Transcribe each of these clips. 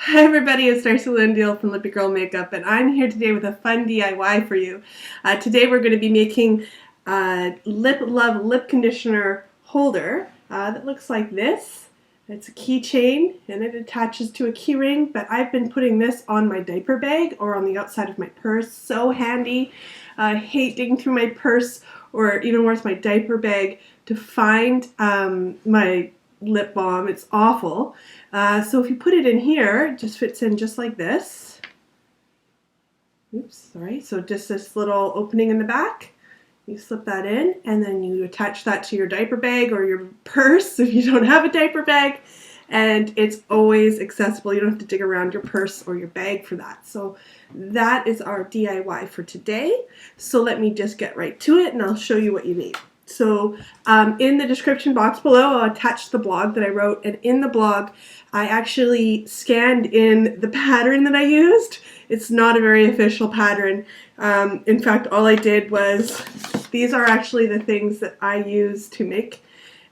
Hi everybody, it's Darcy Lindeal from Lippy Girl Makeup, and I'm here today with a fun DIY for you. Today we're going to be making a Lip Love lip conditioner holder that looks like this. It's a keychain and it attaches to a key ring, but I've been putting this on my diaper bag or on the outside of my purse. So handy. I hate digging through my purse or even worse my diaper bag to find my lip balm. It's awful. So if you put it in here, it just fits in just like this. Oops, sorry. So just this little opening in the back. You slip that in and then you attach that to your diaper bag or your purse if you don't have a diaper bag. And it's always accessible. You don't have to dig around your purse or your bag for that. So that is our DIY for today. So let me just get right to it and I'll show you what you need. So in the description box below, I'll attach the blog that I wrote, and in the blog, I actually scanned in the pattern that I used. It's not a very official pattern. In fact, all I did was, these are actually the things that I used to make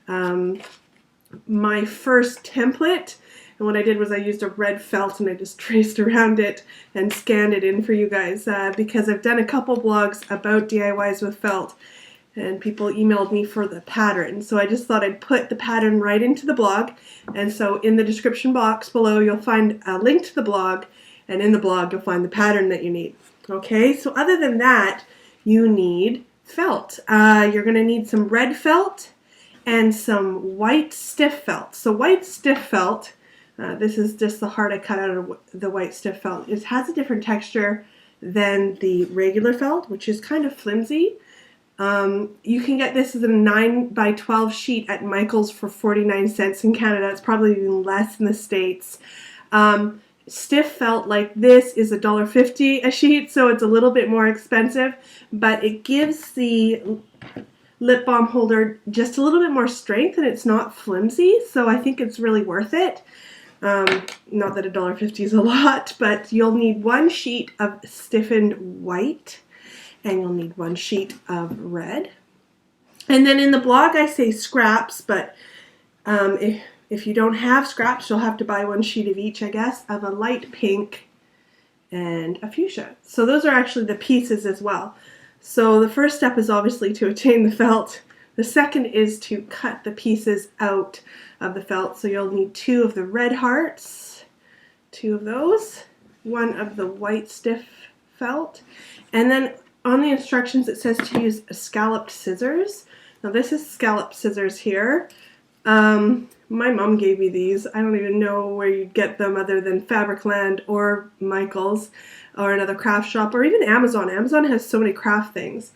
my first template. And what I did was I used a red felt and I just traced around it and scanned it in for you guys because I've done a couple blogs about DIYs with felt. And people emailed me for the pattern. So I just thought I'd put the pattern right into the blog. And so in the description box below, you'll find a link to the blog. And in the blog, you'll find the pattern that you need. Okay, so other than that, you need felt. You're going to need some red felt and some white stiff felt. So white stiff felt, this is just the heart I cut out of the white stiff felt. It has a different texture than the regular felt, which is kind of flimsy. You can get this as a 9x12 sheet at Michael's for 49 cents in Canada. It's probably even less in the States. Stiff felt like this is $1.50 a sheet, so it's a little bit more expensive, but it gives the lip balm holder just a little bit more strength and it's not flimsy, so I think it's really worth it. Not that $1.50 is a lot, but you'll need one sheet of stiffened white. And you'll need one sheet of red. And then in the blog I say scraps, but if you don't have scraps, you'll have to buy one sheet of each, I guess, of a light pink and a fuchsia. So those are actually the pieces as well. So the first step is obviously to obtain the felt. The second is to cut the pieces out of the felt. So you'll need 2 of the red hearts, 2 of those, 1 of the white stiff felt, and then on the instructions it says to use scalloped scissors. Now this is scalloped scissors here. My mom gave me these. I don't even know where you'd get them other than Fabricland or Michael's or another craft shop or even Amazon. Amazon has so many craft things.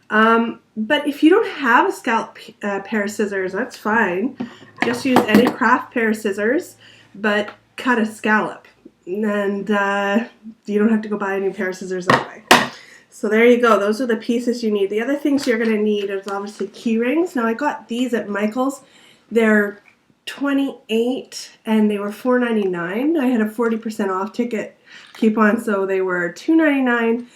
But if you don't have a scallop pair of scissors, that's fine. Just use any craft pair of scissors, but cut a scallop. And you don't have to go buy a new pair of scissors that way. So there you go. Those are the pieces you need. The other things you're going to need is obviously key rings. Now I got these at Michael's. They're 28 and they were $4.99. I had a 40% off ticket coupon, so they were $2.99.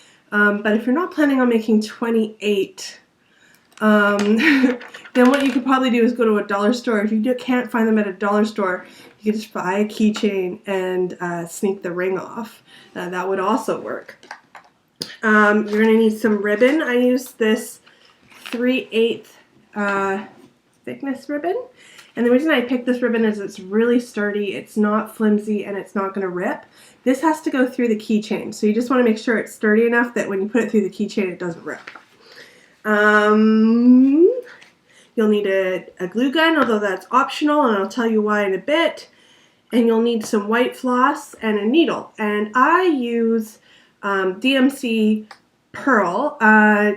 But if you're not planning on making 28, then what you could probably do is go to a dollar store. If you can't find them at a dollar store, you can just buy a keychain and sneak the ring off. That would also work. You're going to need some ribbon. I used this 3/8 thickness ribbon. And the reason I picked this ribbon is it's really sturdy, it's not flimsy, and it's not going to rip. This has to go through the keychain, so you just want to make sure it's sturdy enough that when you put it through the keychain it doesn't rip. You'll need a glue gun, although that's optional, and I'll tell you why in a bit. And you'll need some white floss and a needle. And I use DMC Pearl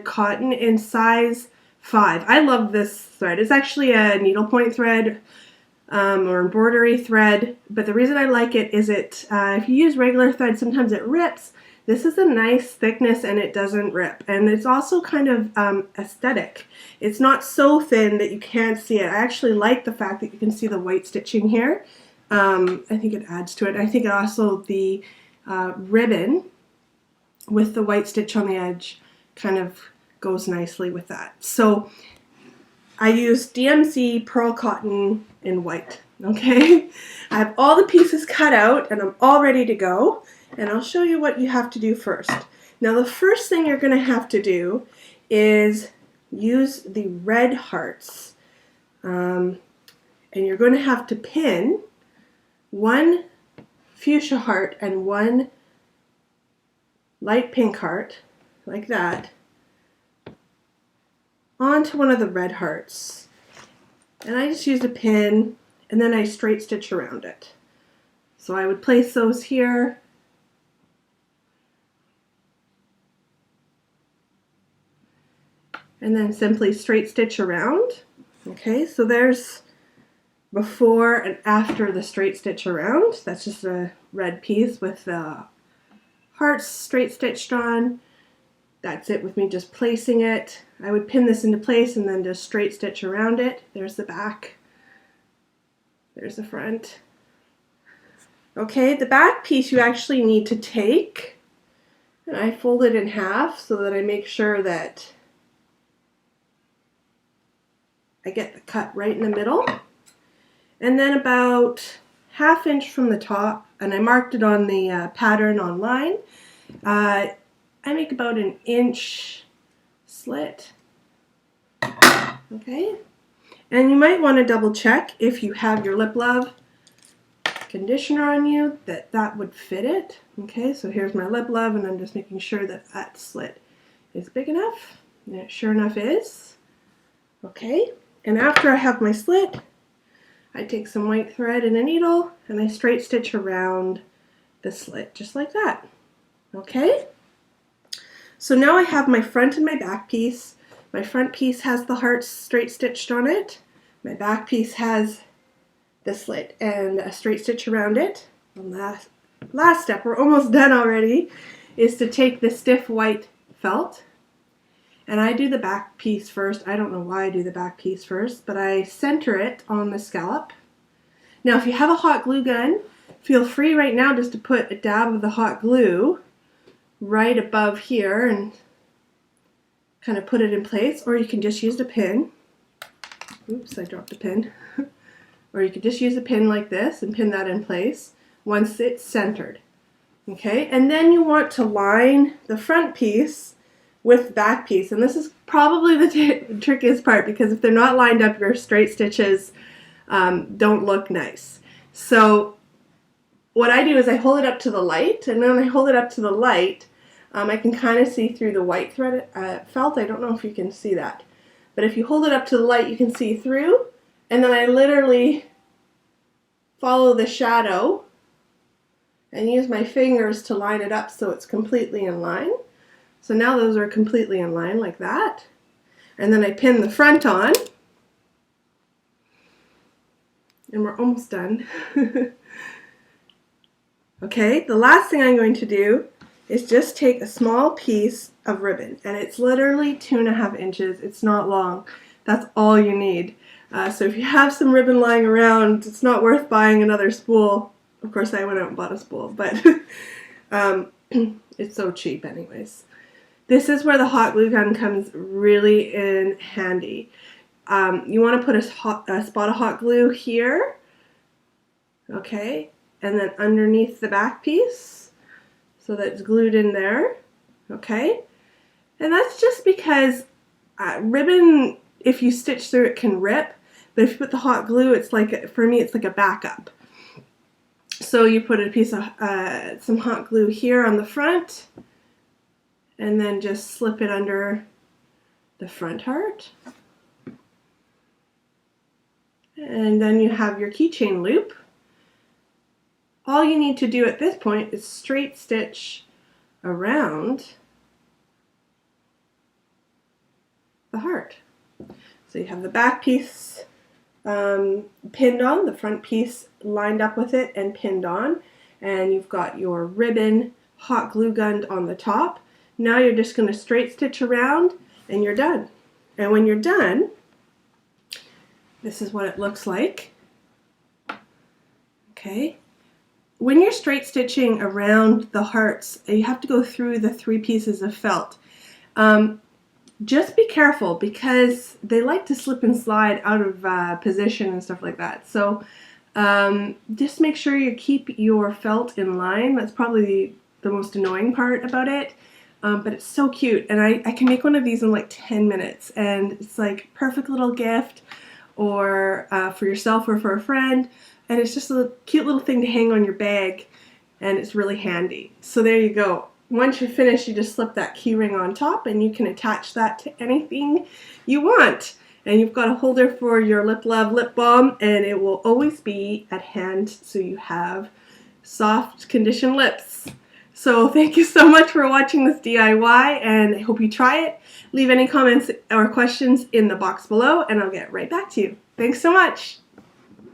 cotton in size 5. I love this thread. It's actually a needlepoint thread or embroidery thread, but the reason I like it is if you use regular thread, sometimes it rips. This is a nice thickness and it doesn't rip, and it's also kind of aesthetic. It's not so thin that you can't see it. I actually like the fact that you can see the white stitching here. I think it adds to it. I think also the ribbon with the white stitch on the edge kind of goes nicely with that. So I used DMC Pearl Cotton in white. Okay, I have all the pieces cut out and I'm all ready to go, and I'll show you what you have to do first. Now the first thing you're going to have to do is use the red hearts, and you're going to have to pin one fuchsia heart and one light pink heart, like that, onto one of the red hearts. And I just used a pin, and then I straight stitch around it. So I would place those here, and then simply straight stitch around. Okay, so there's before and after the straight stitch around. That's just a red piece with the hearts straight stitched on. That's it with me just placing it. I would pin this into place and then just straight stitch around it. There's the back. There's the front. Okay, the back piece you actually need to take, and I fold it in half so that I make sure that I get the cut right in the middle. And then about ½ inch from the top, and I marked it on the pattern online, I make about an inch slit. Okay, and you might want to double check if you have your Lip Love conditioner on you that would fit it. Okay, so here's my Lip Love, and I'm just making sure that that slit is big enough, and it sure enough is. Okay, and after I have my slit, I take some white thread and a needle and I straight stitch around the slit just like that. Okay, so now I have my front and my back piece. My front piece has the hearts straight stitched on it. My back piece has the slit and a straight stitch around it. And last step, we're almost done already, is to take the stiff white felt, and I do the back piece first. I don't know why I do the back piece first, but I center it on the scallop. Now if you have a hot glue gun, feel free right now just to put a dab of the hot glue right above here and kind of put it in place, or you can just use a pin. Oops, I dropped a pin. Or you could just use a pin like this and pin that in place once it's centered. Okay, and then you want to line the front piece with the back piece, and this is probably the trickiest part, because if they're not lined up, your straight stitches don't look nice. So what I do is I hold it up to the light, and then I hold it up to the light, I can kind of see through the white thread felt. I don't know if you can see that, but if you hold it up to the light, you can see through, and then I literally follow the shadow and use my fingers to line it up so it's completely in line. So now those are completely in line like that. And then I pin the front on. And we're almost done. Okay, the last thing I'm going to do is just take a small piece of ribbon. And it's literally 2½ inches. It's not long. That's all you need. So if you have some ribbon lying around, it's not worth buying another spool. Of course, I went out and bought a spool, but it's so cheap anyways. This is where the hot glue gun comes really in handy. You want to put a spot of hot glue here, okay, and then underneath the back piece so that it's glued in there, okay. And that's just because ribbon, if you stitch through it, can rip, but if you put the hot glue, it's like, for me, it's like a backup. So you put a piece of some hot glue here on the front, and then just slip it under the front heart. And then you have your keychain loop. All you need to do at this point is straight stitch around the heart. So you have the back piece pinned on, the front piece lined up with it and pinned on, and you've got your ribbon hot glue gunned on the top. Now you're just going to straight stitch around and you're done. And when you're done, this is what it looks like. Okay. When you're straight stitching around the hearts, you have to go through the 3 pieces of felt. Just be careful because they like to slip and slide out of position and stuff like that. So Just make sure you keep your felt in line. That's probably the most annoying part about it. But it's so cute, and I can make one of these in like 10 minutes, and it's like perfect little gift, or for yourself or for a friend, and it's just a cute little thing to hang on your bag, and it's really handy. So there you go. Once you're finished, you just slip that key ring on top, and you can attach that to anything you want. And you've got a holder for your Lip Love lip balm, and it will always be at hand so you have soft conditioned lips. So thank you so much for watching this DIY, and I hope you try it. Leave any comments or questions in the box below, and I'll get right back to you. Thanks so much.